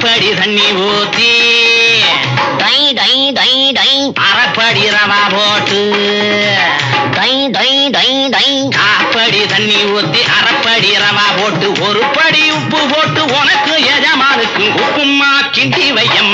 அரைப்படி தண்ணி ஊத்தி டை டை டை டை அரைப்படி ரவா போட்டு டை டை டை டை காப்படி தண்ணி ஊத்தி அரைப்படி ரவா போட்டு ஒரு படி உப்பு போட்டு உனக்கு எஜமானுக்கு உப்புமா கிண்டி வையம்